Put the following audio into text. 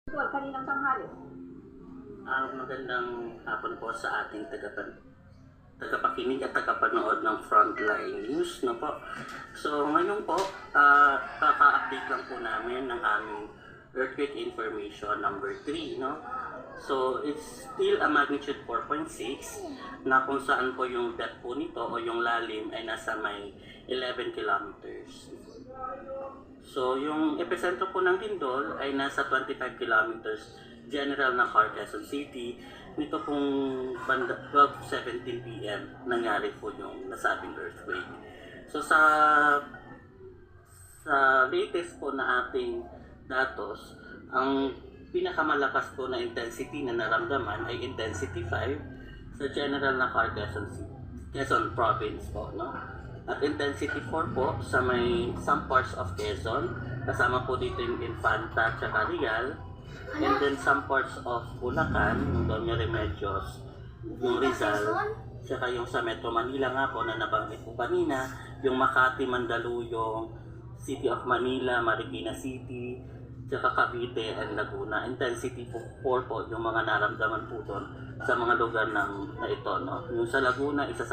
Kaninang tanghali. Magandang hapon po sa ating tagapakinig at tagapanood ng Frontline News, no po. So ngayon po, kaka-update lang po namin ng aming earthquake information number 3, no. So it's still a magnitude 4.6 na kung saan po yung depth po nito o yung lalim ay nasa may 11 kilometers. So yung epicentro po ng lindol ay nasa 25 kilometers general na Quezon City. Nito pong banda 12:17 PM nangyari po yung nasabing earthquake. So sa latest po na ating datos, ang pinakamalakas po na intensity na naramdaman ay intensity 5 sa general na Quezon Province po, no? At intensity 4 po sa may some parts of Quezon, kasama po dito yung Infanta at Real, and then some parts of Bulacan, yung Doña Remedios, yung Rizal, saka yung sa Metro Manila nga po na nabanggit po kanina, yung Makati, Mandaluyong, City of Manila, Marikina City, saka Cavite and Laguna. Intensity 4 po yung mga naramdaman po doon sa mga lugar na ito, no? Yung sa Laguna, isa sa